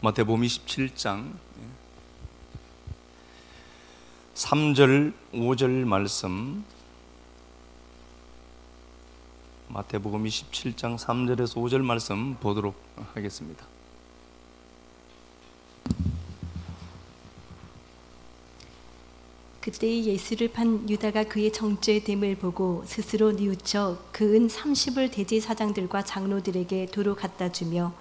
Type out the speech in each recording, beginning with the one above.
마태복음 27장 3절 5절 말씀, 마태복음 27장 3절에서 5절 말씀 보도록 하겠습니다. 그때 예수를 판 유다가 그의 정죄됨을 보고 스스로 뉘우쳐 그 은 30을 대제사장들과 장로들에게 도로 갖다 주며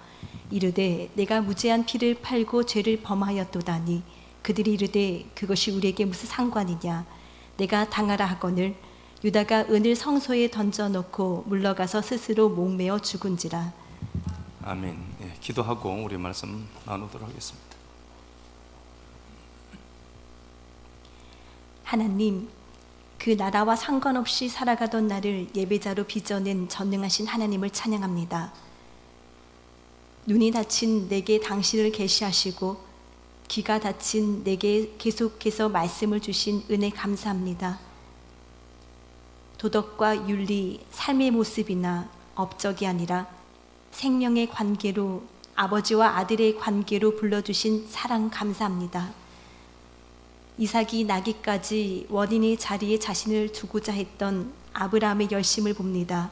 이르되 내가 무죄한 피를 팔고 죄를 범하였도다니. 그들이 이르되 그것이 우리에게 무슨 상관이냐. 내가 당하라 하거늘 유다가 은을 성소에 던져놓고 물러가서 스스로 목매어 죽은지라. 아멘. 기도하고 우리 말씀 나누도록 하겠습니다. 하나님, 그 나라와 상관없이 살아가던 나를 예배자로 빚어낸 전능하신 하나님을 찬양합니다. 눈이 닫힌 내게 당신을 계시하시고 귀가 닫힌 내게 계속해서 말씀을 주신 은혜 감사합니다. 도덕과 윤리, 삶의 모습이나 업적이 아니라 생명의 관계로, 아버지와 아들의 관계로 불러주신 사랑 감사합니다. 이삭이 나기까지 원인의 자리에 자신을 두고자 했던 아브라함의 열심을 봅니다.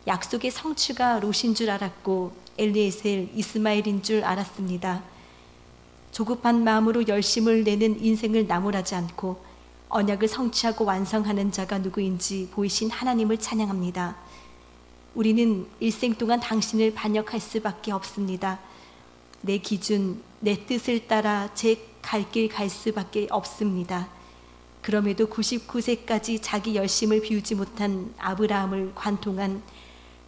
약속의 성취가 롯인 줄 알았고 엘리에셀, 이스마엘인 줄 알았습니다. 조급한 마음으로 열심을 내는 인생을 나무라지 않고 언약을 성취하고 완성하는 자가 누구인지 보이신 하나님을 찬양합니다. 우리는 일생 동안 당신을 반역할 수밖에 없습니다. 내 기준, 내 뜻을 따라 제 갈 길 갈 수밖에 없습니다. 그럼에도 99세까지 자기 열심을 비우지 못한 아브라함을 관통한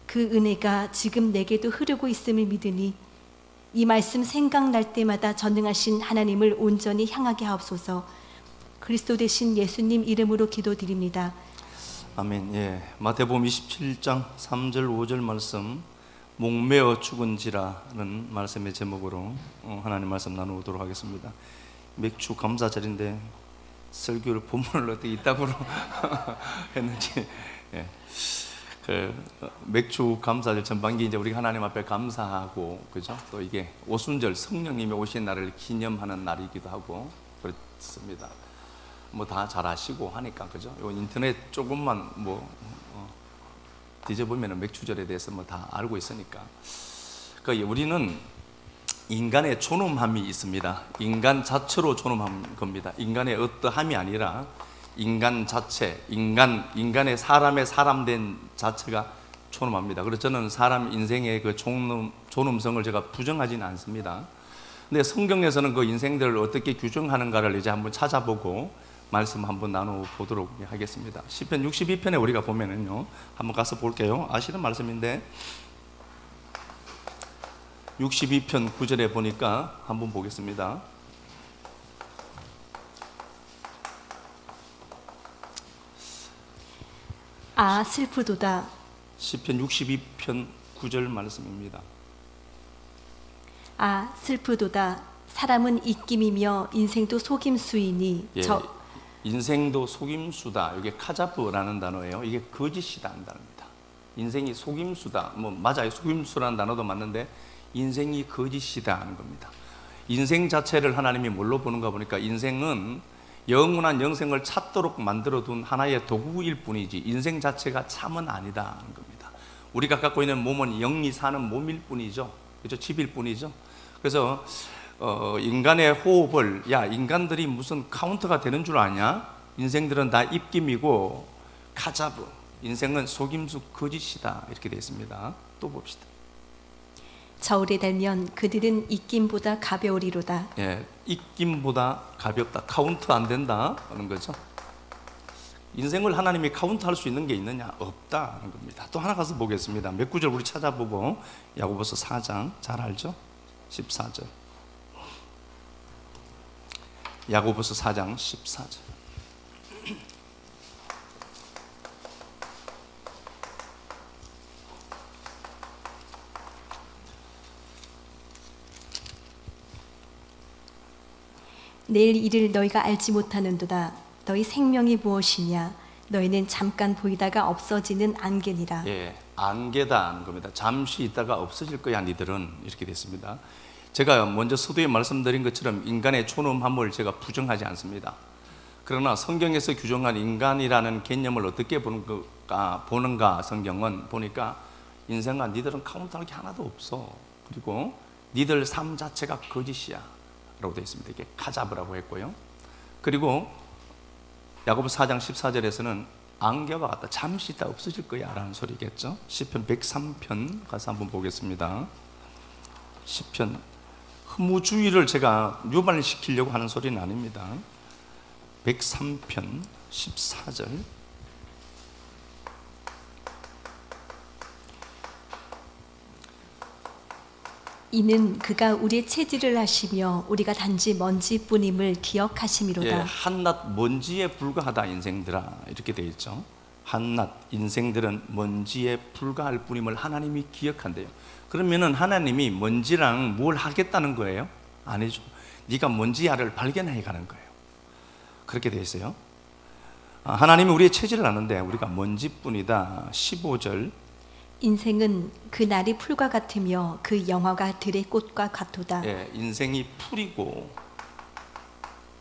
그 은혜가 지금 내게도 흐르고 있음을 믿으니 이 말씀 생각날 때마다 전능하신 하나님을 온전히 향하게 하옵소서. 그리스도 되신 예수님 이름으로 기도드립니다. 아멘. 마태복음 27장 3절 5절 말씀, 목매어 죽은지라는 말씀의 제목으로 하나님 말씀 나누도록 하겠습니다. 맥주 감사절인데 설교를 본문을 어떻게 이따구로 했는지, 그 맥주 감사절 전반기 이제 우리가 하나님 앞에 감사하고, 그죠? 또 이게 오순절 성령님이 오신 날을 기념하는 날이기도 하고 그렇습니다. 뭐 다 잘 아시고 하니까, 그죠? 요 인터넷 조금만 뒤져보면 맥주절에 대해서 뭐 다 알고 있으니까. 그 우리는 인간의 존엄함이 있습니다. 인간 자체로 존엄한 겁니다. 인간의 어떠함이 아니라 인간 자체, 인간의 사람의 사람된 자체가 존엄합니다. 그래서 저는 사람 인생의 그 존엄성을 제가 부정하지는 않습니다. 근데 성경에서는 그 인생들을 어떻게 규정하는가를 이제 한번 찾아보고 말씀 한번 나눠보도록 하겠습니다. 시편 62편에 우리가 보면은요, 한번 가서 볼게요. 아시는 말씀인데 62편 9절에 보니까 한번 보겠습니다. 아 슬프도다. 시편 62편 9절 말씀입니다. 아 슬프도다. 사람은 입김이며 인생도 속임수이니. 인생도 속임수다. 이게 카자프라는 단어예요. 이게 거짓이다 하는 단어입니다. 인생이 속임수다. 맞아요. 속임수라는 단어도 맞는데 인생이 거짓이다 하는 겁니다. 인생 자체를 하나님이 뭘로 보는가 보니까 인생은 영원한 영생을 찾도록 만들어둔 하나의 도구일 뿐이지 인생 자체가 참은 아니다 하는 겁니다. 우리가 갖고 있는 몸은 영이 사는 몸일 뿐이죠. 그렇죠? 집일 뿐이죠. 그래서 인간의 호흡을, 인간들이 무슨 카운터가 되는 줄 아냐? 인생들은 다 입김이고 카자브, 인생은 속임수 거짓이다, 이렇게 되어 있습니다. 또 봅시다. 저울에 달면 그들은 입김보다 가벼우리로다. 입김보다 가볍다, 카운트 안 된다 하는 거죠. 인생을 하나님이 카운트할 수 있는 게 있느냐? 없다 하는 겁니다. 또 하나 가서 보겠습니다. 몇 구절 우리 찾아보고, 야고보서 4장 잘 알죠? 14절. 야고보서 4장 14절. 내일 일을 너희가 알지 못하는도다. 너희 생명이 무엇이냐? 너희는 잠깐 보이다가 없어지는 안개니라. 안개다 하는 겁니다. 잠시 있다가 없어질 거야 니들은, 이렇게 됐습니다. 제가 먼저 서두에 말씀드린 것처럼 인간의 존엄함을 제가 부정하지 않습니다. 그러나 성경에서 규정한 인간이라는 개념을 어떻게 보는가 성경은 보니까 인생아 니들은 카운트할 게 하나도 없어. 그리고 니들 삶 자체가 거짓이야 라고 되어 있습니다. 이게 카자브라고 했고요. 그리고 야고보 4장 14절에서는 안개와 같다. 잠시 있다 없어질 거야 라는 소리겠죠. 시편 103편 가서 한번 보겠습니다. 시편 허무주의를 제가 유발시키려고 하는 소리는 아닙니다. 103편 14절 이는 그가 우리의 체질을 하시며 우리가 단지 먼지뿐임을 기억하심이로다. 예, 한낱 먼지에 불과하다 인생들아 이렇게 되어 있죠. 한낱 인생들은 먼지에 불과할 뿐임을 하나님이 기억한대요. 그러면은 하나님이 먼지랑 뭘 하겠다는 거예요? 아니죠. 네가 먼지야를 발견해 가는 거예요. 그렇게 되어 있어요. 하나님이 우리의 체질을 아는데 우리가 먼지뿐이다. 15절 인생은 그 날이 풀과 같으며 그 영화가 들의 꽃과 같도다. 예, 인생이 풀이고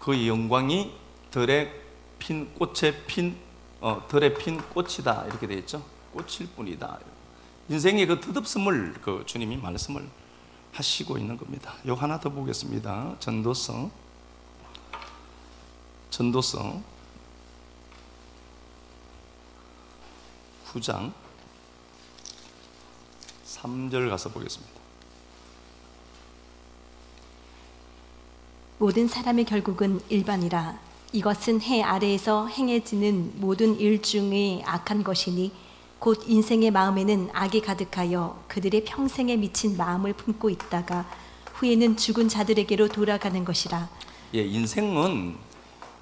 그 영광이 들에 핀 꽃이다 이렇게 되어 있죠. 꽃일 뿐이다. 인생의 그 덧없음을 그 주님이 말씀을 하시고 있는 겁니다. 요 하나 더 보겠습니다. 전도서 9장 3절 가서 보겠습니다. 모든 사람의 결국은 일반이라. 이것은 해 아래에서 행해지는 모든 일 중에 악한 것이니 곧 인생의 마음에는 악이 가득하여 그들의 평생에 미친 마음을 품고 있다가 후에는 죽은 자들에게로 돌아가는 것이라. 예, 인생은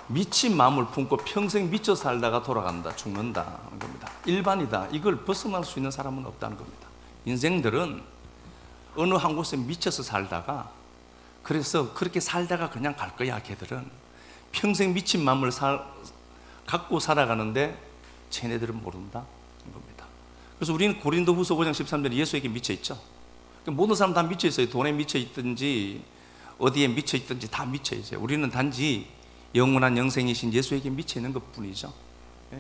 미친 마음을 품고 평생 미쳐 살다가 돌아간다, 죽는다는 겁니다. 일반이다. 이걸 벗어날 수 있는 사람은 없다는 겁니다. 인생들은 어느 한 곳에 미쳐서 살다가 그래서 그렇게 살다가 그냥 갈 거야. 걔들은 평생 미친 마음을 갖고 살아가는데 쟤네들은 모른다 겁니다. 그래서 우리는 고린도후서 5장 13절에 예수에게 미쳐 있죠. 모든 사람 다 미쳐 있어요. 돈에 미쳐 있든지 어디에 미쳐 있든지 다 미쳐 있어요. 우리는 단지 영원한 영생이신 예수에게 미쳐 있는 것뿐이죠.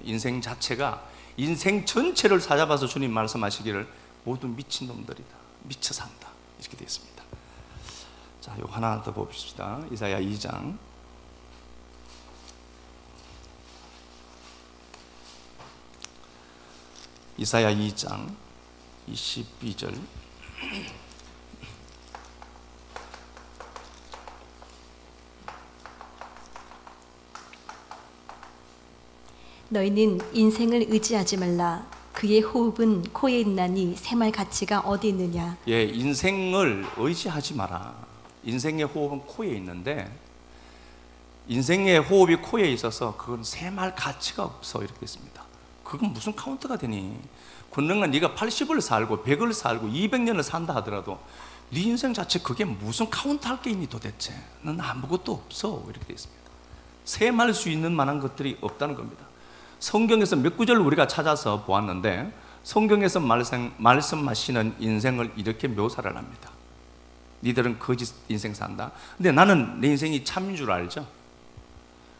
인생 자체가 인생 전체를 사잡아서 주님 말씀하시기를 모두 미친 놈들이다. 미쳐 산다. 이렇게 되어 있습니다. 자, 요 하나 더 봅시다. 이사야 2장. 이사야 2장 22절. 너희는 인생을 의지하지 말라. 그의 호흡은 코에 있나니 샘할 가치가 어디 있느냐. 예, 인생을 의지하지 마라. 인생의 호흡은 코에 있는데 인생의 호흡이 코에 있어서 그건 샘할 가치가 없어 이렇게 됐습니다. 그건 무슨 카운트가 되니? 권능은 네가 80을 살고 100을 살고 200년을 산다 하더라도 네 인생 자체 그게 무슨 카운트할 게 있니 도대체? 넌 아무것도 없어 이렇게 되어 있습니다. 샘할 수 있는 만한 것들이 없다는 겁니다. 성경에서 몇 구절을 우리가 찾아서 보았는데 성경에서 말씀하시는 인생을 이렇게 묘사를 합니다. 니들은 거짓 인생 산다. 근데 나는 내 인생이 참인 줄 알죠?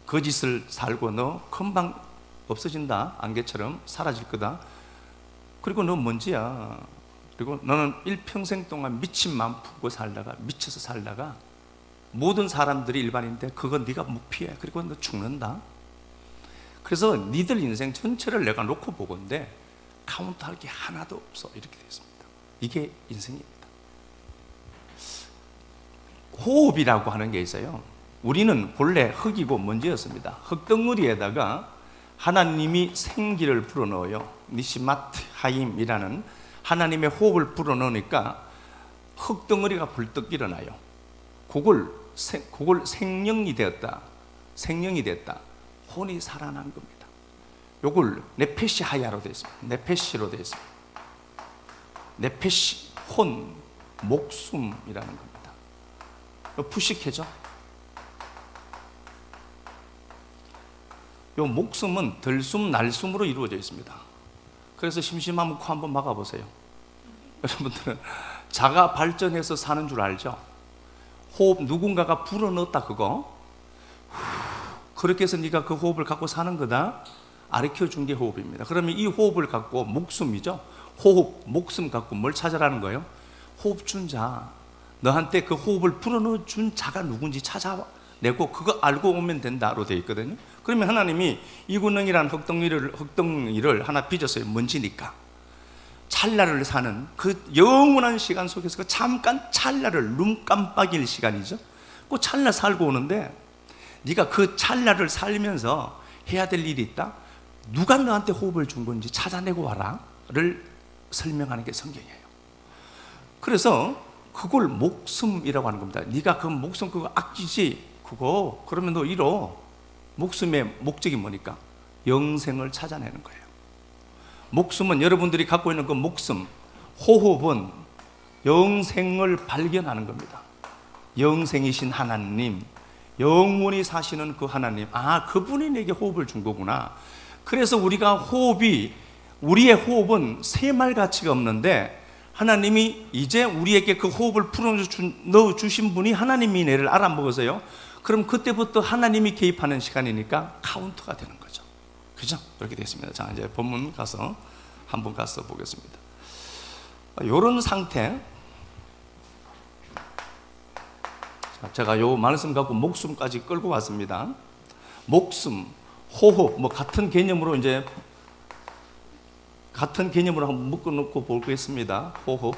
거짓을 살고 너 금방 없어진다. 안개처럼 사라질 거다. 그리고 너 먼지야. 그리고 너는 일평생 동안 미친 마음 품고 살다가 미쳐서 살다가 모든 사람들이 일반인데 그건 네가 무피해. 그리고 너 죽는다. 그래서 니들 인생 전체를 내가 놓고 보건데 카운트할 게 하나도 없어 이렇게 되어 있습니다. 이게 인생입니다. 호흡이라고 하는 게 있어요. 우리는 본래 흙이고 먼지였습니다. 흙덩어리에다가 하나님이 생기를 불어넣어요. 니시마트 하임이라는 하나님의 호흡을 불어넣으니까 흙덩어리가 불떡 일어나요. 그걸 생명이 되었다. 생명이 됐다. 혼이 살아난 겁니다. 요걸 네페시 하야로 되어 있습니다. 네페시로 되어 있습니다. 네페시, 혼, 목숨이라는 겁니다. 푸시케죠? 요 목숨은 들숨, 날숨으로 이루어져 있습니다. 그래서 심심하면 코 한번 막아보세요. 여러분들은 자가 발전해서 사는 줄 알죠? 호흡 누군가가 불어넣었다 그거. 그렇게 해서 네가 그 호흡을 갖고 사는 거다. 가르쳐준 게 호흡입니다. 그러면 이 호흡을 갖고 목숨이죠. 호흡, 목숨 갖고 뭘 찾아라는 거예요? 호흡 준 자. 너한테 그 호흡을 불어넣어 준 자가 누군지 찾아내고 그거 알고 오면 된다로 되어 있거든요. 그러면 하나님이 이구능이라는 흙덩이를 하나 빚었어요. 먼지니까. 찰나를 사는 그 영원한 시간 속에서 그 잠깐 찰나를 눈 깜빡일 시간이죠. 그 찰나 살고 오는데 네가 그 찰나를 살면서 해야 될 일이 있다. 누가 너한테 호흡을 준 건지 찾아내고 와라를 설명하는 게 성경이에요. 그래서 그걸 목숨이라고 하는 겁니다. 네가 그 목숨 그거 아끼지 그거 그러면 너 잃어. 목숨의 목적이 뭐니까? 영생을 찾아내는 거예요. 목숨은 여러분들이 갖고 있는 그 목숨, 호흡은 영생을 발견하는 겁니다. 영생이신 하나님, 영원히 사시는 그 하나님, 그분이 내게 호흡을 준 거구나. 그래서 우리의 호흡은 세말 가치가 없는데 하나님이 이제 우리에게 그 호흡을 넣어주신 분이 하나님이 내를 알아먹어서요. 그럼 그때부터 하나님이 개입하는 시간이니까 카운트가 되는 거죠. 그죠? 그렇게 되겠습니다. 자, 이제 본문 한번 가서 보겠습니다. 이런 상태. 제가 요 말씀 갖고 목숨까지 끌고 왔습니다. 목숨, 호흡, 같은 개념으로 한번 묶어놓고 보겠습니다. 호흡,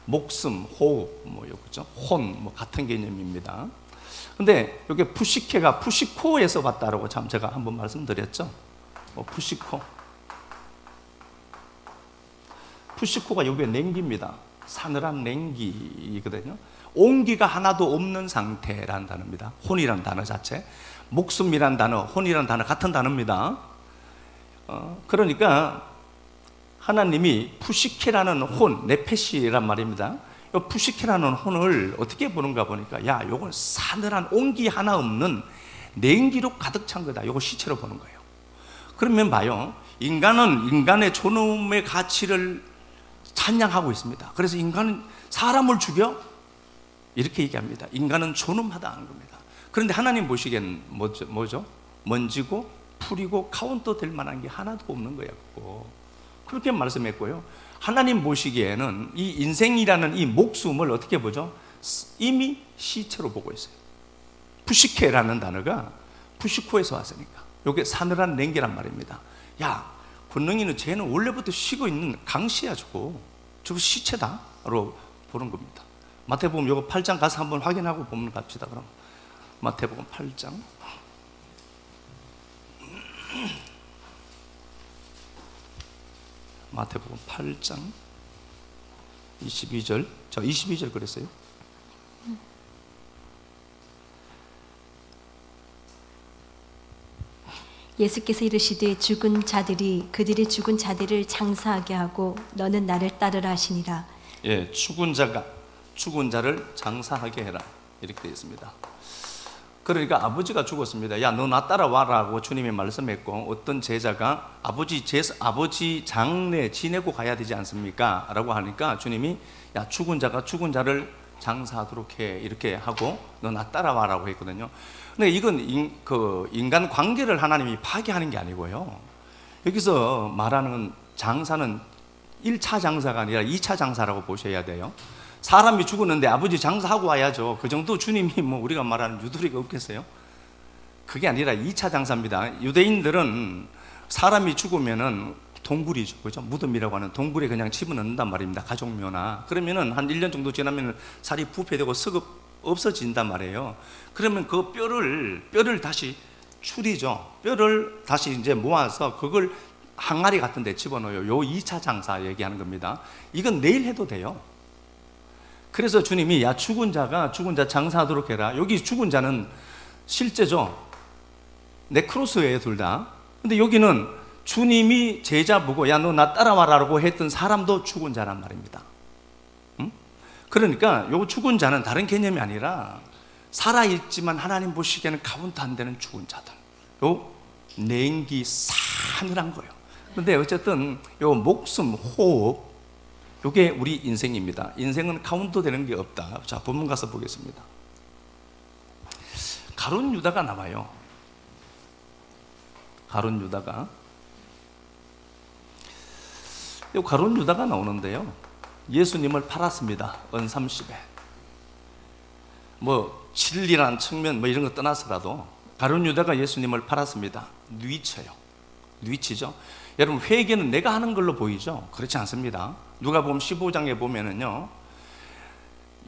목숨, 호흡, 그죠? 혼, 같은 개념입니다. 근데 여기 푸시케가 푸시코에서 왔다라고 참 제가 한번 말씀드렸죠. 푸시코가 여기에 냉기입니다. 사늘한 냉기이거든요. 온기가 하나도 없는 상태라는 단어입니다. 혼이라는 단어 자체, 목숨이라는 단어, 혼이라는 단어 같은 단어입니다. 그러니까 하나님이 푸시케라는 혼, 네페시란 말입니다. 이 푸시케라는 혼을 어떻게 보는가 보니까 요건 사늘한 온기 하나 없는 냉기로 가득 찬 거다. 요거 시체로 보는 거예요. 그러면 봐요. 인간은 인간의 존엄의 가치를 찬양하고 있습니다. 그래서 인간은 사람을 죽여? 이렇게 얘기합니다. 인간은 존엄하다는 겁니다. 그런데 하나님 보시기엔 뭐죠? 먼지고 풀이고 카운터 될 만한 게 하나도 없는 거예요. 그렇게 말씀했고요. 하나님 보시기에는 이 인생이라는 이 목숨을 어떻게 보죠? 이미 시체로 보고 있어요. 푸시케라는 단어가 푸시코에서 왔으니까 이게 사늘한 냉기란 말입니다. 권능이는 쟤는 원래부터 쉬고 있는 강시야. 저거 시체다로 보는 겁니다. 마태복음 요거 8장 가서 한번 확인하고 보면 갑시다. 그럼 마태복음 8장 마태복음 8장 22절. 저 22절 그랬어요. 예수께서 이르시되 죽은 자들이 그들의 죽은 자들을 장사하게 하고 너는 나를 따르라 하시니라. 예, 죽은 자를 장사하게 해라 이렇게 되어 있습니다. 그러니까 아버지가 죽었습니다. 너 나 따라와라고 주님이 말씀했고 어떤 제자가 아버지 장례 지내고 가야 되지 않습니까? 라고 하니까 주님이 죽은 자를 장사하도록 해 이렇게 하고 너 나 따라와라고 했거든요. 근데 이건 인간 관계를 하나님이 파괴하는 게 아니고요. 여기서 말하는 장사는 1차 장사가 아니라 2차 장사라고 보셔야 돼요. 사람이 죽었는데 아버지 장사하고 와야죠. 그 정도 주님이 우리가 말하는 유도리가 없겠어요? 그게 아니라 2차 장사입니다. 유대인들은 사람이 죽으면은 동굴이죠. 그죠? 무덤이라고 하는 동굴에 그냥 집어넣는단 말입니다. 가족묘나. 그러면은 한 1년 정도 지나면 살이 부패되고 썩어 없어진단 말이에요. 그러면 그 뼈를 다시 추리죠. 뼈를 다시 이제 모아서 그걸 항아리 같은 데 집어넣어요. 요 2차 장사 얘기하는 겁니다. 이건 내일 해도 돼요. 그래서 주님이 죽은 자 장사하도록 해라. 여기 죽은 자는 실제죠. 네크로스예요, 둘 다. 근데 여기는 주님이 제자 보고 너 나 따라와라고 했던 사람도 죽은 자란 말입니다. 그러니까 요 죽은 자는 다른 개념이 아니라 살아있지만 하나님 보시기에는 카운트 안 되는 죽은 자들. 요 냉기 사늘한 거예요. 근데 어쨌든 요 목숨, 호흡, 이게 우리 인생입니다. 인생은 카운트 되는 게 없다. 자, 본문 가서 보겠습니다. 가룟 유다가 나와요. 가룟 유다가. 이 가룟 유다가 나오는데요. 예수님을 팔았습니다. 은 30에. 뭐 진리란 측면 뭐 이런 거 떠나서라도 가룟 유다가 예수님을 팔았습니다. 뉘쳐요. 뉘치죠. 여러분, 회개는 내가 하는 걸로 보이죠? 그렇지 않습니다. 누가복음 15장에 보면은요,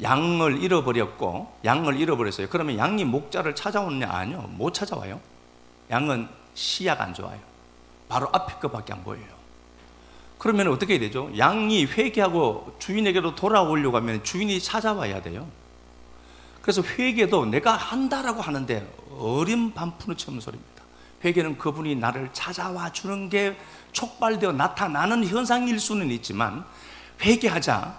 양을 잃어버렸어요. 그러면 양이 목자를 찾아오느냐? 아니요, 못 찾아와요. 양은 시야가 안 좋아요. 바로 앞에 것밖에 안 보여요. 그러면 어떻게 해야 되죠? 양이 회개하고 주인에게로 돌아오려고 하면 주인이 찾아와야 돼요. 그래서 회개도 내가 한다라고 하는데 어린 반푼을 소리입니다. 회개는 그분이 나를 찾아와 주는 게 촉발되어 나타나는 현상일 수는 있지만, 회개하자,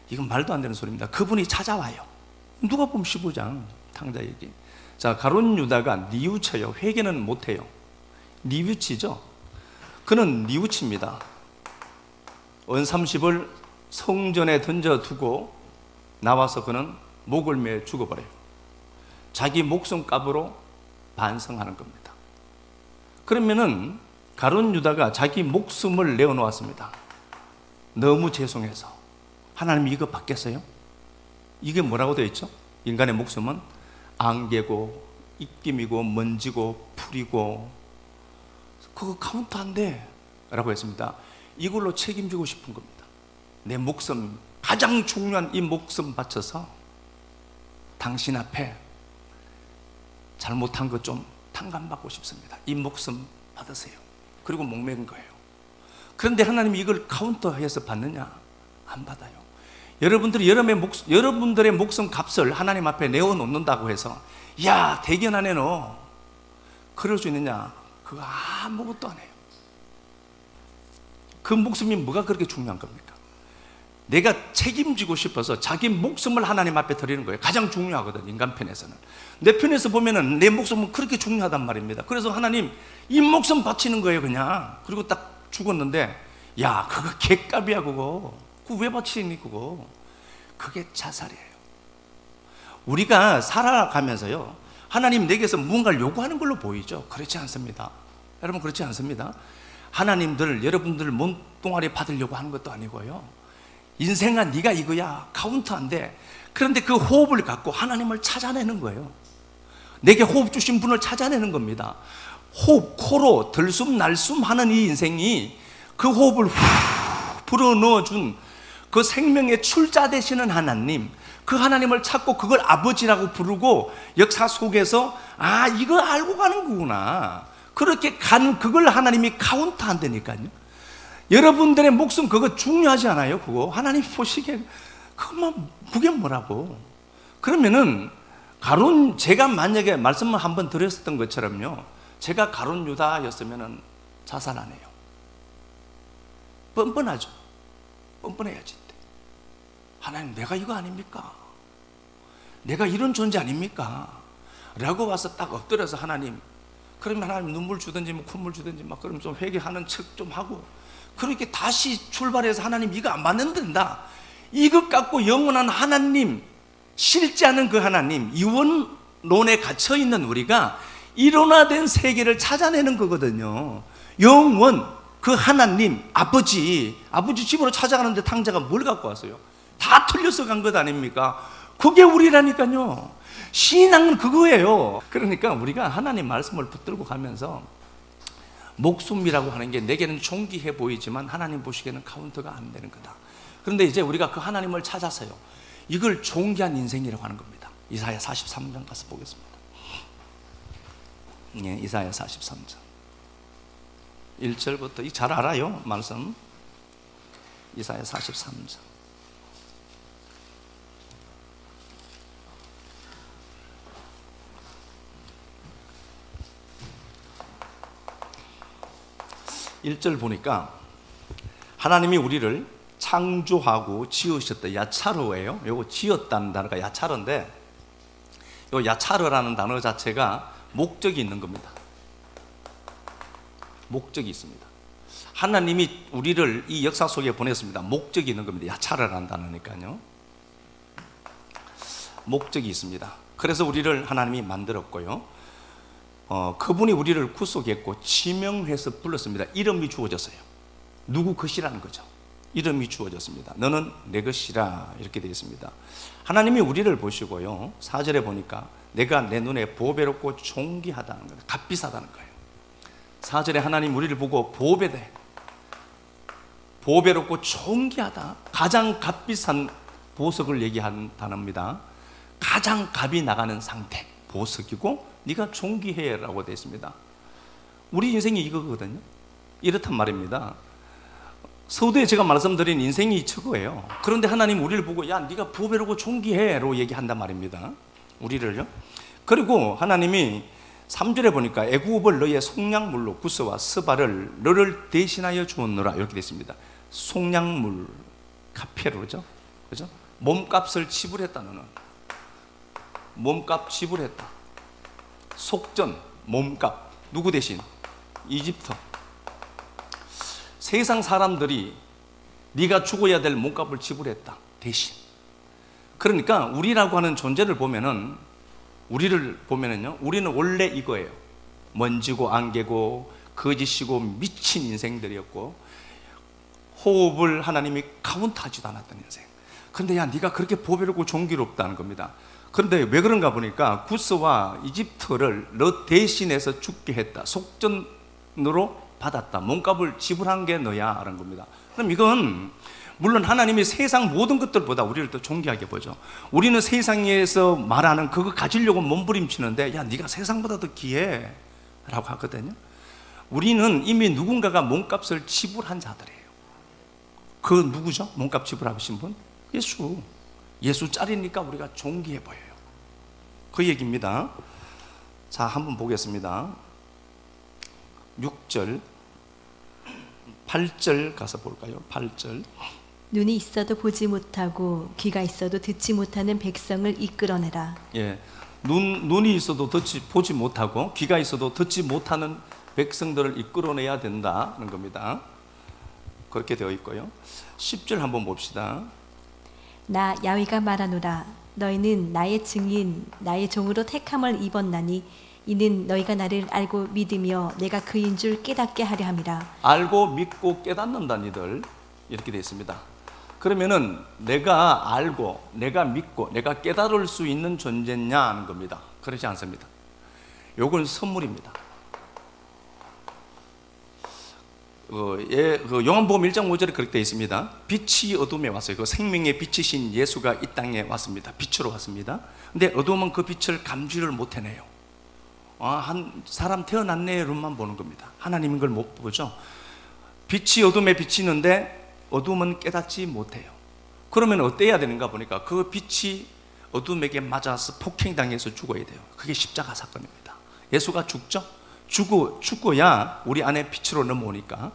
이건 말도 안 되는 소리입니다. 그분이 찾아와요. 누가복음 15장 탕자 얘기. 자, 가룟 유다가 뉘우쳐요. 회개는 못해요. 뉘우치죠. 그는 뉘우칩니다. 은 30을 성전에 던져두고 나와서 그는 목을 매 죽어버려요. 자기 목숨값으로 반성하는 겁니다. 그러면은 가룟 유다가 자기 목숨을 내어놓았습니다. 너무 죄송해서. 하나님이 이거 받겠어요? 이게 뭐라고 되어 있죠? 인간의 목숨은 안개고 입김이고 먼지고 풀이고 그거 카운트 안 돼 라고 했습니다. 이걸로 책임지고 싶은 겁니다. 내 목숨, 가장 중요한 이 목숨 바쳐서 당신 앞에 잘못한 것 좀 탕감받고 싶습니다. 이 목숨 받으세요. 그리고 목매인 거예요. 그런데 하나님이 이걸 카운터해서 받느냐? 안 받아요. 여러분들의 목숨 값을 하나님 앞에 내어놓는다고 해서, 야, 대견 안에 너 그럴 수 있느냐? 그거 아무것도 안 해요. 그 목숨이 뭐가 그렇게 중요한 겁니까? 내가 책임지고 싶어서 자기 목숨을 하나님 앞에 드리는 거예요. 가장 중요하거든, 인간 편에서는. 내 편에서 보면은 내 목숨은 그렇게 중요하단 말입니다. 그래서 하나님, 이 목숨 바치는 거예요, 그냥. 그리고 딱 죽었는데, 야, 그거 개값이야, 그거 왜 바치니, 그거. 그게 자살이에요. 우리가 살아가면서요, 하나님 내게서 무언가를 요구하는 걸로 보이죠? 그렇지 않습니다. 여러분, 그렇지 않습니다. 하나님들, 여러분들 몸뚱아리 받으려고 하는 것도 아니고요, 인생아 네가 이거야, 카운트 안 돼. 그런데 그 호흡을 갖고 하나님을 찾아내는 거예요. 내게 호흡 주신 분을 찾아내는 겁니다. 호흡, 코로 들숨 날숨 하는 이 인생이 그 호흡을 후 불어넣어준 그 생명의 출자 되시는 하나님, 그 하나님을 찾고 그걸 아버지라고 부르고 역사 속에서, 아, 이거 알고 가는 거구나, 그렇게 간 그걸 하나님이 카운트 한다니까요. 여러분들의 목숨 그거 중요하지 않아요? 그거 하나님 보시기에 그것만, 그게 뭐라고. 그러면은 제가 만약에 말씀을 한번 드렸었던 것처럼요, 제가 가룟 유다였으면은 자살 안 해요. 뻔뻔하죠. 뻔뻔해야지. 하나님, 내가 이거 아닙니까? 내가 이런 존재 아닙니까? 라고 와서 딱 엎드려서, 하나님, 그러면 하나님 눈물 주든지 뭐 콧물 주든지 막 그럼 좀 회개하는 척 좀 하고, 그렇게 다시 출발해서, 하나님 이거 안 맞는다, 이것 갖고 영원한 하나님, 싫지 않은 그 하나님, 이원론에 갇혀있는 우리가 일원화된 세계를 찾아내는 거거든요. 영원, 그 하나님, 아버지 집으로 찾아가는데 탕자가 뭘 갖고 왔어요? 다 틀려서 간 것 아닙니까? 그게 우리라니까요. 신앙은 그거예요. 그러니까 우리가 하나님 말씀을 붙들고 가면서, 목숨이라고 하는 게 내게는 존귀해 보이지만 하나님 보시기에는 카운트가 안 되는 거다. 그런데 이제 우리가 그 하나님을 찾아서요, 이걸 존귀한 인생이라고 하는 겁니다. 이사야 43장 가서 보겠습니다. 예, 이사야 43장 1절부터, 잘 알아요, 말씀. 이사야 43장. 일 절 보니까 하나님이 우리를 창조하고 지으셨다. 야차르예요. 요거 지었다는 단어가 야차르인데, 요 야차르라는 단어 자체가 목적이 있는 겁니다. 목적이 있습니다. 하나님이 우리를 이 역사 속에 보냈습니다. 목적이 있는 겁니다. 야차를 한다니까요. 목적이 있습니다. 그래서 우리를 하나님이 만들었고요. 그분이 우리를 구속했고 지명해서 불렀습니다. 이름이 주어졌어요. 누구 것이라는 거죠. 이름이 주어졌습니다. 너는 내 것이라 이렇게 되어 있습니다. 하나님이 우리를 보시고요. 4절에 보니까 내가 내 눈에 보배롭고 존귀하다는 거예요. 값비싸다는 거예요. 4절에 하나님 우리를 보고 보배롭고 존귀하다. 가장 값비싼 보석을 얘기하는 단어입니다. 가장 값이 나가는 상태, 보석이고 네가 존귀해라고 되어 있습니다. 우리 인생이 이거거든요. 이렇단 말입니다. 서두에 제가 말씀드린 인생이 저거예요. 그런데 하나님 우리를 보고 야 네가 보배롭고 존귀해로 얘기한단 말입니다. 우리를요. 그리고 하나님이 3절에 보니까 애굽을 너의 속량물로 구스와 스바를 너를 대신하여 주었노라 이렇게 되어 있습니다. 속량물, 카페로죠. 그죠? 몸값을 지불했다. 너는 몸값 지불했다. 속전, 몸값. 누구 대신? 이집트. 세상 사람들이 네가 죽어야 될 몸값을 지불했다. 대신. 그러니까 우리라고 하는 존재를 보면은 우리는 원래 이거예요. 먼지고 안개고 거짓이고 미친 인생들이었고 호흡을 하나님이 카운트하지도 않았던 인생. 그런데 야 네가 그렇게 보배롭고 존귀롭다는 겁니다. 그런데 왜 그런가 보니까 구스와 이집트를 너 대신해서 죽게 했다. 속전으로 받았다. 몸값을 지불한 게 너야 라는 겁니다. 그럼 이건 물론 하나님이 세상 모든 것들보다 우리를 더 존귀하게 보죠. 우리는 세상에서 말하는 그거 가지려고 몸부림치는데 야 네가 세상보다 더 귀해 라고 하거든요. 우리는 이미 누군가가 몸값을 지불한 자들이에요. 그 누구죠? 몸값 지불하신 분? 예수 짤이니까 우리가 존귀해 보여요. 그 얘기입니다. 자, 한번 보겠습니다. 6절 8절 가서 볼까요? 8절 눈이 있어도 보지 못하고 귀가 있어도 듣지 못하는 백성을 이끌어내라. 예, 눈이 있어도 보지 못하고 귀가 있어도 듣지 못하는 백성들을 이끌어내야 된다는 겁니다. 그렇게 되어 있고요. 10절 한번 봅시다. 나 야훼가 말하노라. 너희는 나의 증인 나의 종으로 택함을 입었나니 이는 너희가 나를 알고 믿으며 내가 그인 줄 깨닫게 하려 함이라. 알고 믿고 깨닫는다 니들 이렇게 되어 있습니다. 그러면은 내가 알고 내가 믿고 내가 깨달을 수 있는 존재냐 하는 겁니다. 그렇지 않습니다. 요건 선물입니다. 요한복음 1장 5절에 그렇게 되어 있습니다. 빛이 어둠에 왔어요. 그 생명의 빛이신 예수가 이 땅에 왔습니다. 빛으로 왔습니다. 근데 어둠은 그 빛을 감지를 못해내요. 한 사람 태어났네로만 보는 겁니다. 하나님인 걸 못 보죠. 빛이 어둠에 비치는데 어둠은 깨닫지 못해요. 그러면 어때야 되는가 보니까 그 빛이 어둠에게 맞아서 폭행당해서 죽어야 돼요. 그게 십자가 사건입니다. 예수가 죽죠. 죽어야 우리 안에 빛으로 넘어오니까.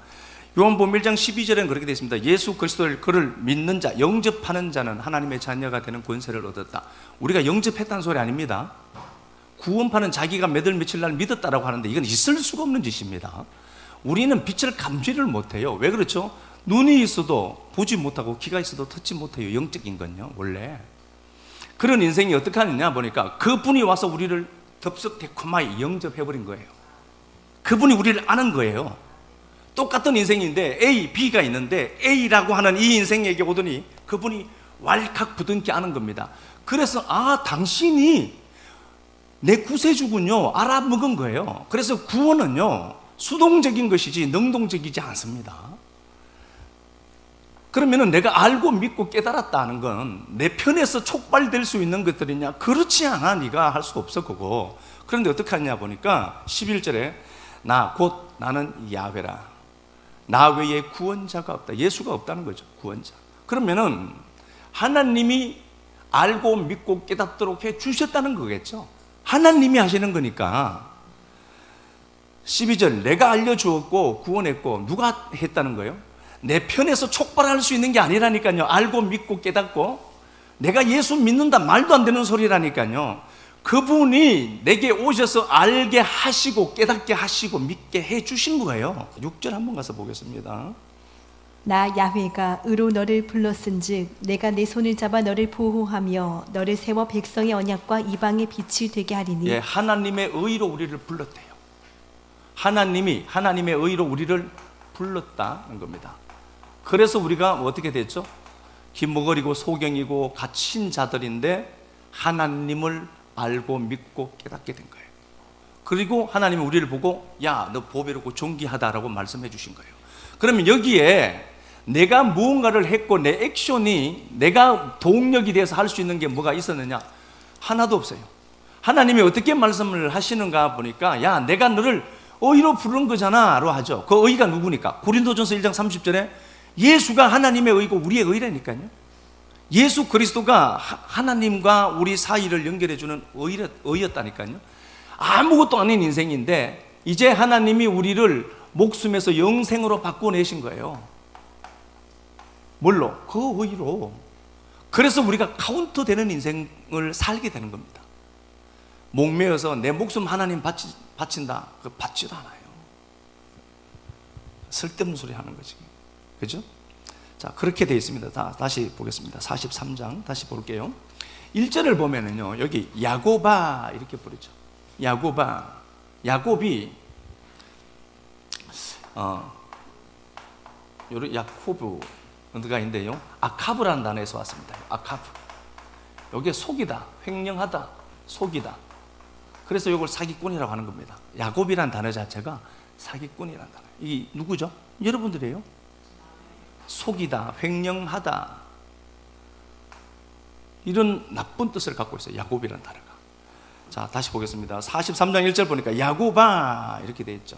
요한복음 1장 12절에는 그렇게 되어 있습니다. 예수 그리스도를 그를 믿는 자, 영접하는 자는 하나님의 자녀가 되는 권세를 얻었다. 우리가 영접했다는 소리 아닙니다. 구원파는 자기가 몇 월 며칠 날 믿었다라고 하는데 이건 있을 수가 없는 짓입니다. 우리는 빛을 감지를 못해요. 왜 그렇죠? 눈이 있어도 보지 못하고 귀가 있어도 듣지 못해요. 영적인 건요 원래. 그런 인생이 어떻게 하느냐 보니까 그분이 와서 우리를 덥석대코마이 영접해버린 거예요. 그분이 우리를 아는 거예요. 똑같은 인생인데 A, B가 있는데 A라고 하는 이 인생에게 오더니 그분이 왈칵 부둥켜 아는 겁니다. 그래서 당신이 내 구세주군요 알아먹은 거예요. 그래서 구원은요 수동적인 것이지 능동적이지 않습니다. 그러면은 내가 알고 믿고 깨달았다는 건 내 편에서 촉발될 수 있는 것들이냐? 그렇지 않아. 네가 할 수 없어 그거. 그런데 어떻게 하냐 보니까 11절에 나는 야훼라. 나 외에 구원자가 없다. 예수가 없다는 거죠. 구원자. 그러면은 하나님이 알고 믿고 깨닫도록 해 주셨다는 거겠죠. 하나님이 하시는 거니까. 12절 내가 알려주었고 구원했고 누가 했다는 거예요? 내 편에서 촉발할 수 있는 게 아니라니까요. 알고 믿고 깨닫고 내가 예수 믿는다 말도 안 되는 소리라니까요. 그분이 내게 오셔서 알게 하시고 깨닫게 하시고 믿게 해 주신 거예요. 6절 한번 가서 보겠습니다. 나 야훼가 의로 너를 불렀은즉 내가 내 손을 잡아 너를 보호하며 너를 세워 백성의 언약과 이방의 빛이 되게 하리니. 예, 하나님의 의로 우리를 불렀대요. 하나님이 하나님의 의로 우리를 불렀다는 겁니다. 그래서 우리가 어떻게 됐죠? 기머거리고 소경이고 갇힌 자들인데 하나님을 알고 믿고 깨닫게 된 거예요. 그리고 하나님이 우리를 보고 야, 너 보배롭고 존귀하다라고 말씀해 주신 거예요. 그러면 여기에 내가 무언가를 했고 내 액션이 내가 동력이 돼서 할 수 있는 게 뭐가 있었느냐? 하나도 없어요. 하나님이 어떻게 말씀을 하시는가 보니까 야, 내가 너를 의로 부른 거잖아 로 하죠. 그 의가 누구니까? 고린도전서 1장 30절에 예수가 하나님의 의고 우리의 의라니까요. 예수 그리스도가 하나님과 우리 사이를 연결해 주는 의였다니까요. 아무것도 아닌 인생인데 이제 하나님이 우리를 목숨에서 영생으로 바꿔내신 거예요. 뭘로? 그 의로. 그래서 우리가 카운트 되는 인생을 살게 되는 겁니다. 목매어서 내 목숨 하나님 바친다. 그 받지도 않아요. 쓸데없는 소리 하는 거지. 그죠? 자, 그렇게 되어 있습니다. 다시 보겠습니다. 43장 다시 볼게요. 1절을 보면은요, 여기 야고바 이렇게 부르죠. 야고바. 야곱이 요런 야코브가 있는데요, 아카브라는 단어에서 왔습니다. 아카브. 여기에 속이다, 횡령하다, 속이다. 그래서 이걸 사기꾼이라고 하는 겁니다. 야곱이라는 단어 자체가 사기꾼이라는 단어. 이게 누구죠? 여러분들이에요. 속이다, 횡령하다, 이런 나쁜 뜻을 갖고 있어요. 야곱이라는 단어가. 자, 다시 보겠습니다. 43장 1절 보니까 야고바 이렇게 되어 있죠.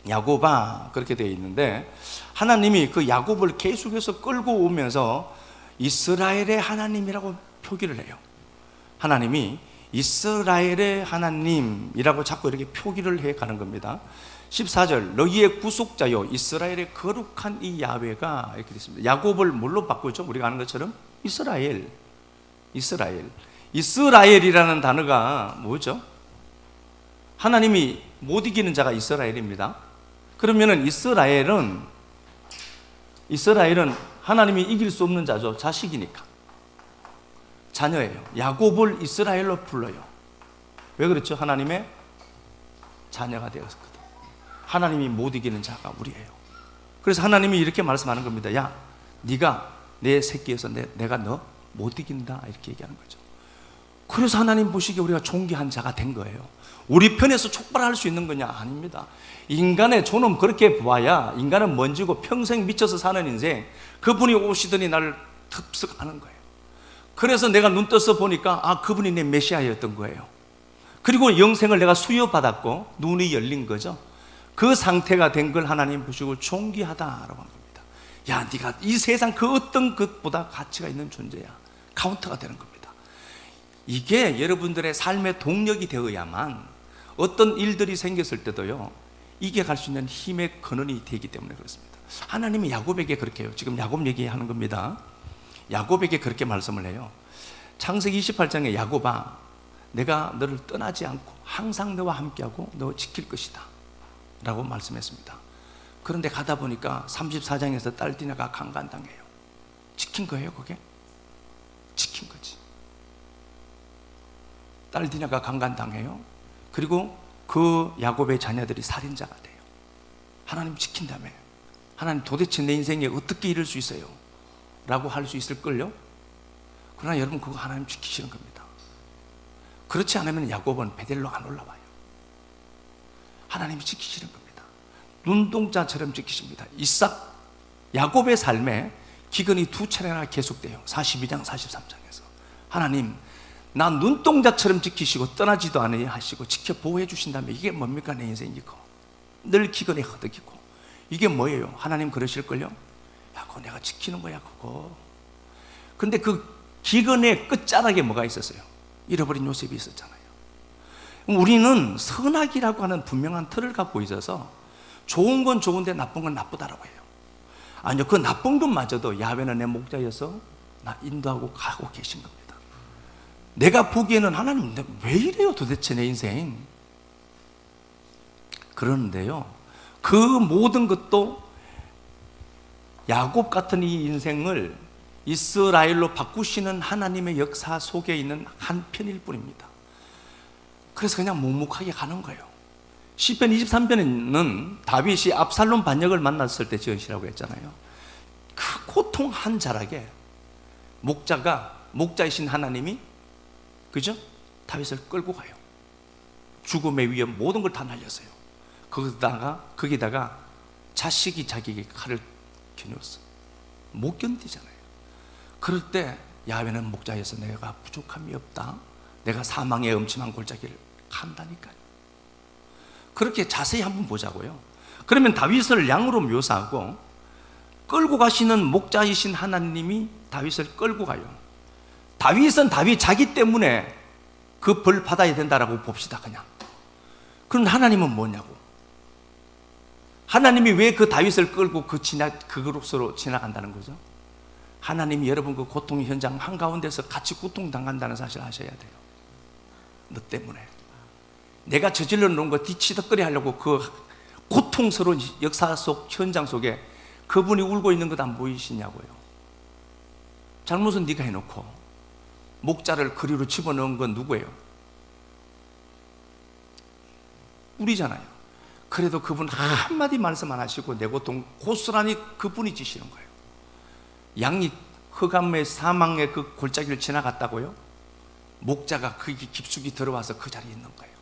야고바 그렇게 되어 있는데 하나님이 그 야곱을 계속해서 끌고 오면서 이스라엘의 하나님이라고 표기를 해요. 하나님이 이스라엘의 하나님이라고 자꾸 이렇게 표기를 해 가는 겁니다. 14절 너희의 구속자요 이스라엘의 거룩한 이 야훼가 이렇게 됐습니다. 야곱을 뭘로 바꾸죠? 우리가 아는 것처럼 이스라엘이라는 단어가 뭐죠? 하나님이 못 이기는 자가 이스라엘입니다. 그러면은 이스라엘은 하나님이 이길 수 없는 자죠. 자식이니까. 자녀예요. 야곱을 이스라엘로 불러요. 왜 그렇죠? 하나님의 자녀가 되었거든. 하나님이 못 이기는 자가 우리예요. 그래서 하나님이 이렇게 말씀하는 겁니다. 야, 네가 내 새끼여서 내가 너 못 이긴다 이렇게 얘기하는 거죠. 그래서 하나님 보시기에 우리가 존귀한 자가 된 거예요. 우리 편에서 촉발할 수 있는 거냐? 아닙니다. 인간의 존엄 그렇게 보아야 인간은 먼지고 평생 미쳐서 사는 인생, 그분이 오시더니 나를 흡수하는 거예요. 그래서 내가 눈 떠서 보니까 그분이 내 메시아였던 거예요. 그리고 영생을 내가 수여받았고 눈이 열린 거죠. 그 상태가 된 걸 하나님 보시고 존귀하다라고 한 겁니다. 야, 네가 이 세상 그 어떤 것보다 가치가 있는 존재야. 카운터가 되는 겁니다. 이게 여러분들의 삶의 동력이 되어야만 어떤 일들이 생겼을 때도요, 이게 갈 수 있는 힘의 근원이 되기 때문에 그렇습니다. 하나님이 야곱에게 그렇게 해요. 지금 야곱 얘기하는 겁니다. 야곱에게 그렇게 말씀을 해요. 창세기 28장에 야곱아, 내가 너를 떠나지 않고 항상 너와 함께하고 너 지킬 것이다 라고 말씀했습니다. 그런데 가다 보니까 34장에서 딸디나가 강간당해요. 지킨 거예요, 그게? 지킨 거지. 딸디나가 강간당해요. 그리고 그 야곱의 자녀들이 살인자가 돼요. 하나님 지킨다며. 하나님 도대체 내 인생에 어떻게 이럴 수 있어요? 라고 할 수 있을걸요? 그러나 여러분, 그거 하나님 지키시는 겁니다. 그렇지 않으면 야곱은 베델로 안 올라와요. 하나님이 지키시는 겁니다. 눈동자처럼 지키십니다. 이삭, 야곱의 삶에 기근이 두 차례나 계속돼요. 42장 43장에서 하나님, 나 눈동자처럼 지키시고 떠나지도 않으려 하시고 지켜 보호해 주신다면 이게 뭡니까? 내 인생이고 늘 기근에 허덕이고 이게 뭐예요? 하나님 그러실걸요? 야, 그거 내가 지키는 거야, 그거. 근데 그 기근의 끝자락에 뭐가 있었어요? 잃어버린 요셉이 있었잖아요. 우리는 선악이라고 하는 분명한 틀을 갖고 있어서 좋은 건 좋은데 나쁜 건 나쁘다라고 해요. 아니요, 그 나쁜 것마저도 야훼는 내 목자여서 나 인도하고 가고 계신 겁니다. 내가 보기에는 하나님 왜 이래요 도대체 내 인생? 그러는데요, 그 모든 것도 야곱 같은 이 인생을 이스라엘로 바꾸시는 하나님의 역사 속에 있는 한 편일 뿐입니다. 그래서 그냥 묵묵하게 가는 거예요. 시편 23편에는 다윗이 압살롬 반역을 만났을 때 지은 시라고 했잖아요. 그 고통 한 자락에 목자이신 하나님이, 그죠? 다윗을 끌고 가요. 죽음의 위험 모든 걸 다 날렸어요. 거기다가 자식이 자기에게 칼을 겨누었어. 못 견디잖아요. 그럴 때 야훼는 목자에서 내가 부족함이 없다, 내가 사망의 음침한 골짜기를 간다니까요. 그렇게 자세히 한번 보자고요. 그러면 다윗을 양으로 묘사하고 끌고 가시는 목자이신 하나님이 다윗을 끌고 가요. 다윗은 다윗 자기 때문에 그 벌 받아야 된다라고 봅시다. 그냥. 그럼 하나님은 뭐냐고. 하나님이 왜 그 다윗을 끌고 그곳으로 지나간다는 거죠? 하나님이 여러분 그 고통의 현장 한가운데서 같이 고통당한다는 사실을 아셔야 돼요. 너 때문에 내가 저질러 놓은 거 뒤치덕거리 하려고 그 고통스러운 역사 속 현장 속에 그분이 울고 있는 것 안 보이시냐고요. 잘못은 네가 해놓고 목자를 그리로 집어넣은 건 누구예요? 우리잖아요. 그래도 그분 한마디 말씀 안 하시고 내 고통 고스란히 그분이 지시는 거예요. 양이 흑암의 사망의 그 골짜기를 지나갔다고요? 목자가 그 깊숙이 들어와서 그 자리에 있는 거예요.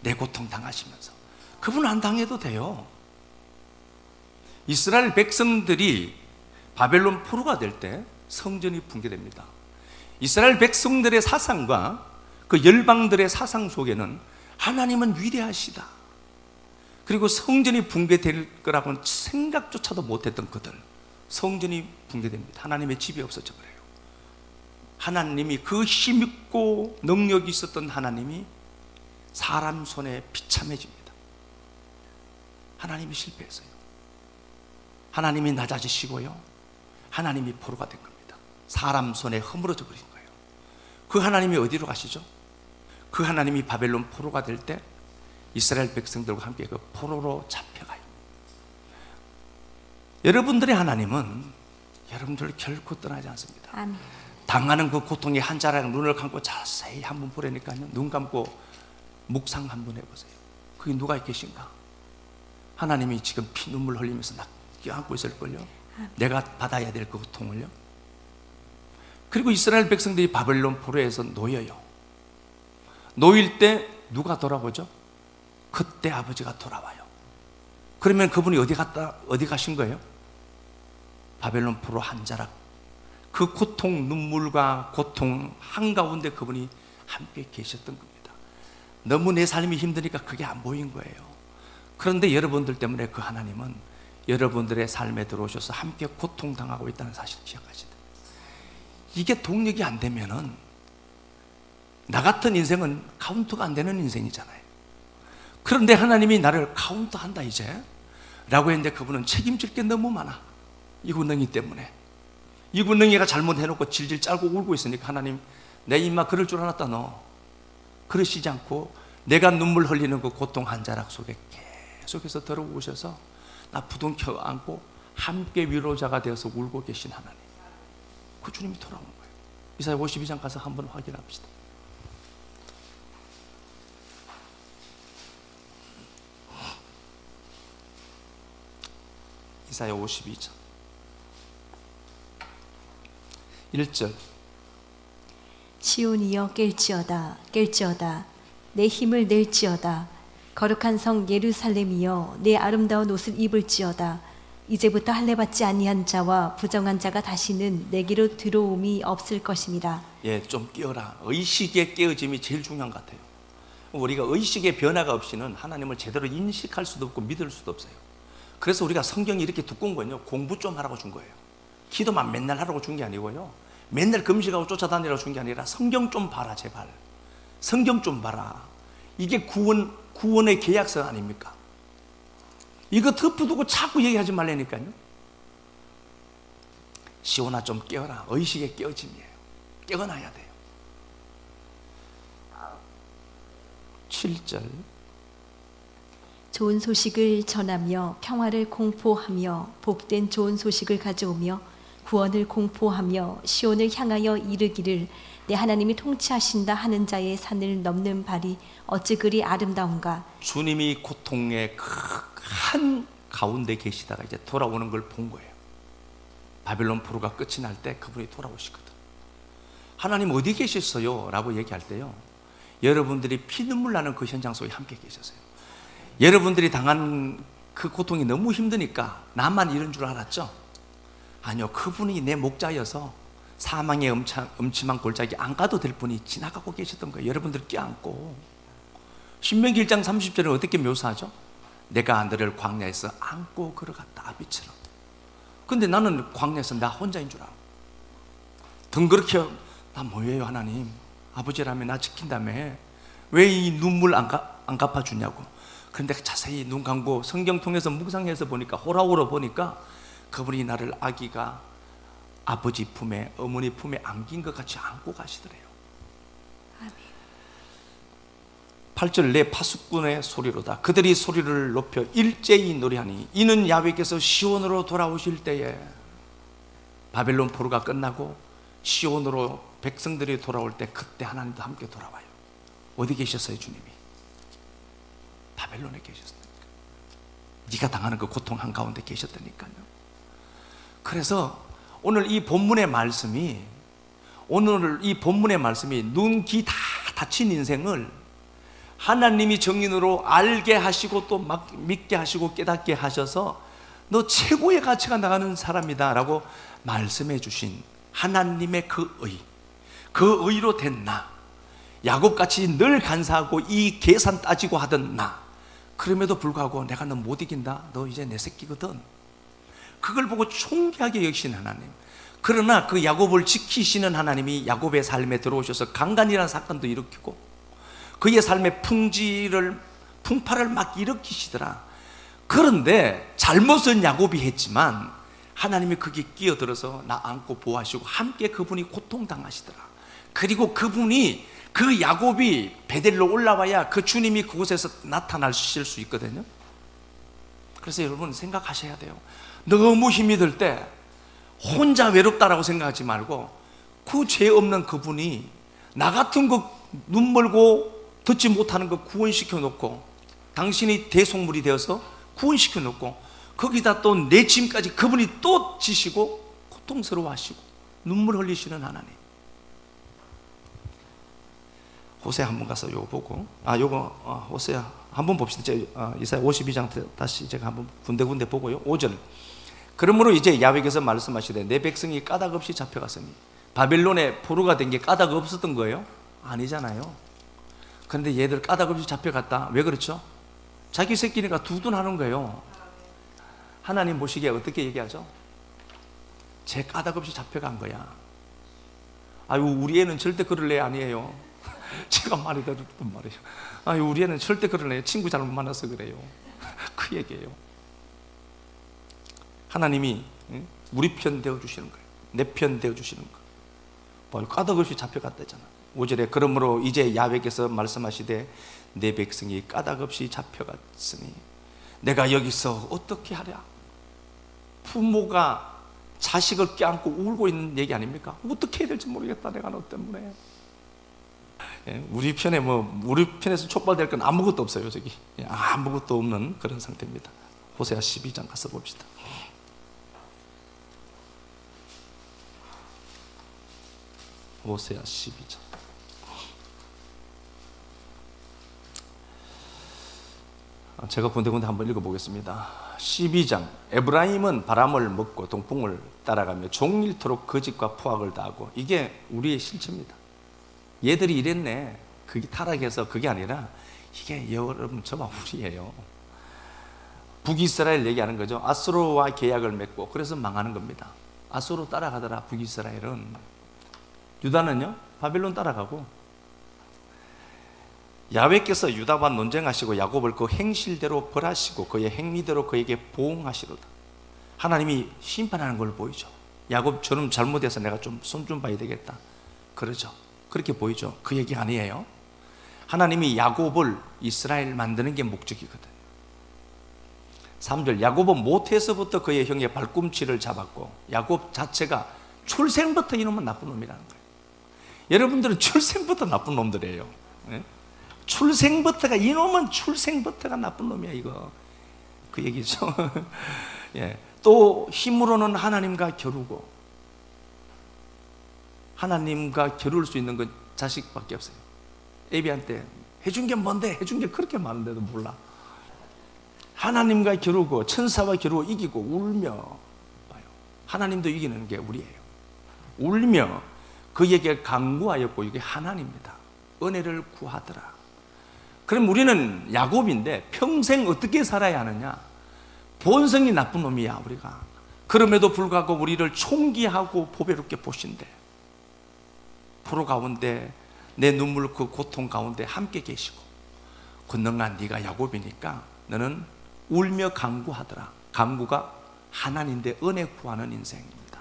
내 고통 당하시면서. 그분은 안 당해도 돼요. 이스라엘 백성들이 바벨론 포로가 될 때 성전이 붕괴됩니다. 이스라엘 백성들의 사상과 그 열방들의 사상 속에는 하나님은 위대하시다, 그리고 성전이 붕괴될 거라고는 생각조차도 못했던 그들, 성전이 붕괴됩니다. 하나님의 집이 없어져 버려요. 하나님이 그 힘있고 능력이 있었던 하나님이 사람 손에 비참해집니다. 하나님이 실패했어요. 하나님이 낮아지시고요, 하나님이 포로가 된 겁니다. 사람 손에 허물어져 버린 거예요. 그 하나님이 어디로 가시죠? 그 하나님이 바벨론 포로가 될 때 이스라엘 백성들과 함께 그 포로로 잡혀가요. 여러분들의 하나님은 여러분들을 결코 떠나지 않습니다. 아멘. 당하는 그 고통의 한 자락 눈을 감고 자세히 한번 보라니까요. 눈 감고 묵상 한번 해보세요. 그게 누가 계신가? 하나님이 지금 피눈물 흘리면서 나 껴안고 있을걸요. 내가 받아야 될 그 고통을요. 그리고 이스라엘 백성들이 바벨론 포로에서 놓여요. 놓일 때 누가 돌아보죠? 그때 아버지가 돌아와요. 그러면 그분이 어디 가신 거예요? 바벨론 포로 한 자락, 그 고통, 눈물과 고통 한가운데 그분이 함께 계셨던 겁니다. 너무 내 삶이 힘드니까 그게 안 보인 거예요. 그런데 여러분들 때문에 그 하나님은 여러분들의 삶에 들어오셔서 함께 고통당하고 있다는 사실을 기억하시다. 이게 동력이 안 되면은 나 같은 인생은 카운트가 안 되는 인생이잖아요. 그런데 하나님이 나를 카운트한다 이제 라고 했는데 그분은 책임질 게 너무 많아. 이 군능이 때문에. 이 군능이가 잘못해놓고 질질 짤고 울고 있으니까 하나님, 내 입마 그럴 줄 알았다. 너 그러시지 않고 내가 눈물 흘리는 그 고통 한 자락 속에 계속해서 들어오셔서 나 부둥켜 안고 함께 위로자가 되어서 울고 계신 하나님, 그 주님이 돌아온 거예요. 이사야 52장 가서 한번 확인합시다. 이사야 52장 1절. 시온이여 깰지어다 내 힘을 낼지어다. 거룩한 성 예루살렘이여 내 아름다운 옷을 입을지어다. 이제부터 할례받지 아니한 자와 부정한 자가 다시는 내게로 들어옴이 없을 것입니다. 예, 좀 깨어라. 의식의 깨어짐이 제일 중요한 것 같아요. 우리가 의식의 변화가 없이는 하나님을 제대로 인식할 수도 없고 믿을 수도 없어요. 그래서 우리가 성경이 이렇게 두꺼운 건요, 공부 좀 하라고 준 거예요. 기도만 맨날 하라고 준 게 아니고요, 맨날 금식하고 쫓아다니라고 준 게 아니라 성경 좀 봐라 제발. 성경 좀 봐라. 이게 구원의 계약서 아닙니까? 이거 덮어두고 자꾸 얘기하지 말라니까요. 시온아 좀 깨어라. 의식의 깨어짐이에요. 깨어나야 돼요. 7절. 좋은 소식을 전하며 평화를 공포하며 복된 좋은 소식을 가져오며 구원을 공포하며 시온을 향하여 이르기를 내 하나님이 통치하신다 하는 자의 산을 넘는 발이 어찌 그리 아름다운가. 주님이 고통의 한 가운데 계시다가 이제 돌아오는 걸 본 거예요. 바벨론 포로가 끝이 날 때 그분이 돌아오시거든. 하나님 어디 계셨어요? 라고 얘기할 때요, 여러분들이 피눈물 나는 그 현장 속에 함께 계셨어요. 여러분들이 당한 그 고통이 너무 힘드니까 나만 이런 줄 알았죠? 아니요, 그분이 내 목자여서 사망의 음침한 골짜기 안 가도 될 분이 지나가고 계셨던 거예요. 여러분들 껴안고. 신명기 1장 30절을 어떻게 묘사하죠? 내가 너를 광야에서 안고 걸어갔다, 아비처럼. 근데 나는 광야에서 나 혼자인 줄 알아. 덩그렇게 나 뭐예요 하나님, 아버지라면 나 지킨다며 왜 이 눈물 안 갚아주냐고. 그런데 자세히 눈 감고 성경 통해서 묵상해서 보니까, 호라호로 보니까 그분이 나를 아기가 아버지 품에, 어머니 품에 안긴 것 같이 안고 가시더래요. 아멘. 8절 내 파수꾼의 소리로다. 그들이 소리를 높여 일제히 노래하니 이는 야훼께서 시온으로 돌아오실 때에. 바벨론 포로가 끝나고 시온으로 백성들이 돌아올 때, 그때 하나님도 함께 돌아와요. 어디 계셨어요 주님이? 바벨론에 계셨으니까. 네가 당하는 그 고통 한가운데 계셨다니까요. 그래서 오늘 이 본문의 말씀이 눈, 귀 다 닫힌 인생을 하나님이 정인으로 알게 하시고 또 막 믿게 하시고 깨닫게 하셔서 너 최고의 가치가 나가는 사람이다 라고 말씀해 주신 하나님의 그 의로 된 나, 야곱같이 늘 간사하고 이 계산 따지고 하던 나, 그럼에도 불구하고 내가 너 못 이긴다, 너 이제 내 새끼거든, 그걸 보고 존귀하게 여기신 하나님. 그러나 그 야곱을 지키시는 하나님이 야곱의 삶에 들어오셔서 강간이라는 사건도 일으키고 그의 삶의 풍파를 막 일으키시더라. 그런데 잘못은 야곱이 했지만 하나님이 거기에 끼어들어서 나 안고 보호하시고 함께 그분이 고통당하시더라. 그리고 그분이, 그 야곱이 베델로 올라와야 그 주님이 그곳에서 나타나실 수 있거든요. 그래서 여러분 생각하셔야 돼요. 너무 힘이 들 때 혼자 외롭다라고 생각하지 말고 그 죄 없는 그분이 나 같은 거 눈 멀고 듣지 못하는 거 구원시켜 놓고, 당신이 대속물이 되어서 구원시켜 놓고, 거기다 또 내 짐까지 그분이 또 지시고 고통스러워하시고 눈물 흘리시는 하나님. 호세아 한번 가서 요거 보고, 호세아 한번 봅시다. 이사야 52장 다시 제가 한번 군데군데 보고요. 5절. 그러므로 이제 야훼께서 말씀하시되 내 백성이 까닭 없이 잡혀갔으니. 바벨론에 포로가 된 게 까닭 없었던 거예요? 아니잖아요. 그런데 얘들 까닭 없이 잡혀갔다. 왜 그렇죠? 자기 새끼니까 두둔하는 거예요. 하나님 보시기에 어떻게 얘기하죠? 제 까닭 없이 잡혀간 거야. 아유, 우리 애는 절대 그럴 애 아니에요. 제가 많이 들었단 말이에요. 아유, 우리 애는 절대 그럴 애, 친구 잘못 만나서 그래요. 그 얘기예요. 하나님이 우리 편 되어주시는 거예요. 내 편 되어주시는 거예요. 까닭 없이 잡혀갔다잖아. 5절에 그러므로 이제 야훼께서 말씀하시되 내 백성이 까닭 없이 잡혀갔으니 내가 여기서 어떻게 하랴. 부모가 자식을 껴안고 울고 있는 얘기 아닙니까? 어떻게 해야 될지 모르겠다, 내가 너 때문에. 우리 편에서 촉발될 건 아무것도 없어요. 저기 아무것도 없는 그런 상태입니다. 호세아 12장 가서 봅시다. 호세아 12장. 제가 군데군데 한번 읽어보겠습니다. 12장. 에브라임은 바람을 먹고 동풍을 따라가며 종일토록 거짓과 포악을 다하고. 이게 우리의 실체입니다. 얘들이 이랬네. 그게 타락해서 그게 아니라 이게 여러분 저와 우리예요. 북이스라엘 얘기하는 거죠. 아수르와 계약을 맺고 그래서 망하는 겁니다. 아수르 따라가더라 북이스라엘은. 유다는요 바벨론 따라가고. 야훼께서 유다와 논쟁하시고 야곱을 그 행실대로 벌하시고 그의 행위대로 그에게 보응하시로다. 하나님이 심판하는 걸 보이죠. 야곱 저놈 잘못해서 내가 좀 손 좀 봐야 되겠다, 그러죠. 그렇게 보이죠. 그 얘기 아니에요. 하나님이 야곱을 이스라엘 만드는 게 목적이거든요. 3절, 야곱은 모태에서부터 그의 형의 발꿈치를 잡았고, 야곱 자체가 출생부터 이놈은 나쁜 놈이라는 거예요. 여러분들은 출생부터 나쁜 놈들이에요. 예? 출생부터가, 이놈은 출생부터가 나쁜 놈이야, 이거. 그 얘기죠. 예. 또 힘으로는 하나님과 겨루고, 하나님과 겨룰 수 있는 건 자식밖에 없어요. 애비한테 해준 게 뭔데? 해준 게 그렇게 많은데도 몰라. 하나님과 겨루고, 천사와 겨루고 이기고 울며 봐요. 하나님도 이기는 게 우리예요. 울며 그에게 간구하였고, 이게 하나님입니다. 은혜를 구하더라. 그럼 우리는 야곱인데 평생 어떻게 살아야 하느냐? 본성이 나쁜 놈이야, 우리가. 그럼에도 불구하고 우리를 총기하고 보배롭게 보신대. 포로 가운데, 내 눈물 그 고통 가운데 함께 계시고, 권능한 네가 야곱이니까 너는 울며 간구하더라. 간구가 하나님인데 은혜 구하는 인생입니다.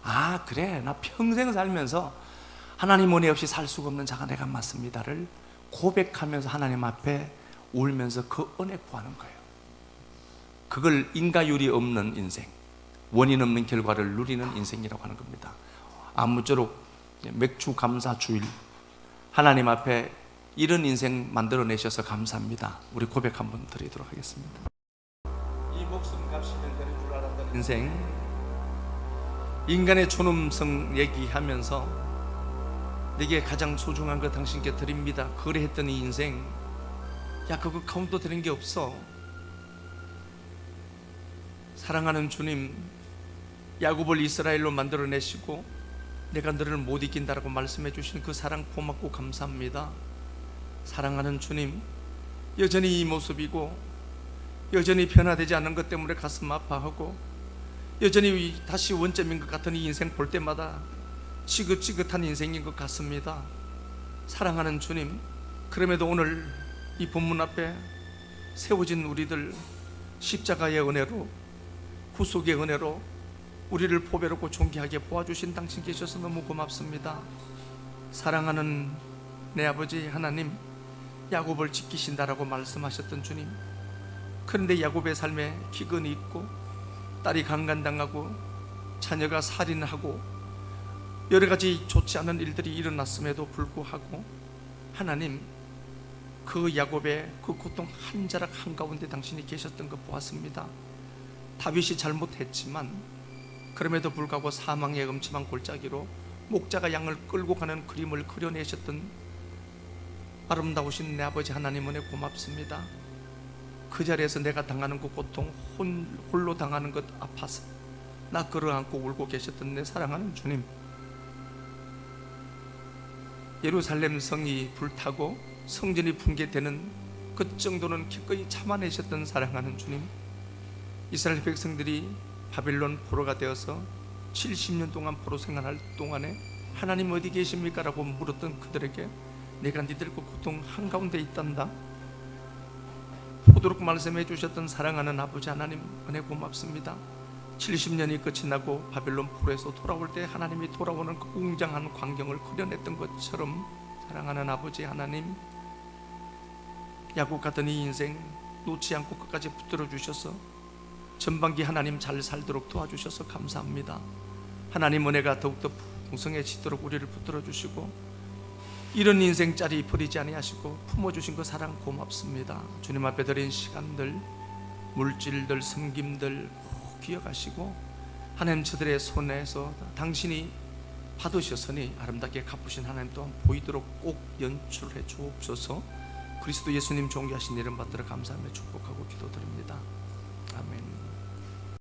아, 그래, 나 평생 살면서 하나님 은혜 없이 살 수가 없는 자가 내가 맞습니다를 고백하면서 하나님 앞에 울면서 그 은혜 구하는 거예요. 그걸 인과율이 없는 인생, 원인 없는 결과를 누리는 인생이라고 하는 겁니다. 아무쪼록 맥주 감사 주일, 하나님 앞에 이런 인생 만들어내셔서 감사합니다. 우리 고백 한번 드리도록 하겠습니다. 이 목숨 값이면 되는 줄 알았던 인생, 인간의 존엄성 얘기하면서 내게 가장 소중한 거 당신께 드립니다. 그래 했더니 인생, 야, 그거 카운트 되는 게 없어. 사랑하는 주님, 야곱을 이스라엘로 만들어내시고 내가 너를 못 이긴다라고 말씀해 주신 그 사랑 고맙고 감사합니다. 사랑하는 주님, 여전히 이 모습이고 여전히 변화되지 않는 것 때문에 가슴 아파하고 여전히 다시 원점인 것 같은 이 인생 볼 때마다 지긋지긋한 인생인 것 같습니다. 사랑하는 주님, 그럼에도 오늘 이 본문 앞에 세워진 우리들 십자가의 은혜로, 구속의 은혜로 우리를 보배롭고 존귀하게 보아주신 당신 계셔서 너무 고맙습니다. 사랑하는 내 아버지 하나님, 야곱을 지키신다라고 말씀하셨던 주님, 그런데 야곱의 삶에 기근이 있고 딸이 강간당하고 자녀가 살인하고 여러 가지 좋지 않은 일들이 일어났음에도 불구하고 하나님, 그 야곱의 그 고통 한 자락 한가운데 당신이 계셨던 것 보았습니다. 다윗이 잘못했지만 그럼에도 불구하고 사망의 음침한 골짜기로 목자가 양을 끌고 가는 그림을 그려내셨던 아름다우신 내 아버지 하나님 은혜 고맙습니다. 그 자리에서 내가 당하는 그 고통, 홀로 당하는 것 아파서 나 끌어안고 울고 계셨던 내 사랑하는 주님, 예루살렘 성이 불타고 성전이 붕괴되는 그 정도는 기꺼이 참아내셨던 사랑하는 주님, 이스라엘 백성들이 바빌론 포로가 되어서 70년 동안 포로 생활할 동안에 하나님 어디 계십니까? 라고 물었던 그들에게 내가 니들 그 고통 한가운데 있단다, 포도록 말씀해 주셨던 사랑하는 아버지 하나님 은혜 고맙습니다. 70년이 끝이 나고 바빌론 포로에서 돌아올 때 하나님이 돌아오는 그 웅장한 광경을 그려냈던 것처럼 사랑하는 아버지 하나님, 야곱 같은 이 인생 놓지 않고 끝까지 붙들어 주셔서 전반기 하나님 잘 살도록 도와주셔서 감사합니다. 하나님 은혜가 더욱더 풍성해지도록 우리를 붙들어 주시고 이런 인생짜리 버리지 아니하시고 품어주신 그 사랑 고맙습니다. 주님 앞에 드린 시간들, 물질들, 섬김들 꼭 기억하시고 하나님 저들의 손에서 당신이 받으셨으니 아름답게 갚으신 하나님 또한 보이도록 꼭 연출해 주옵소서. 그리스도 예수님 존귀하신 이름 받들어 감사하며 축복하고 기도드립니다.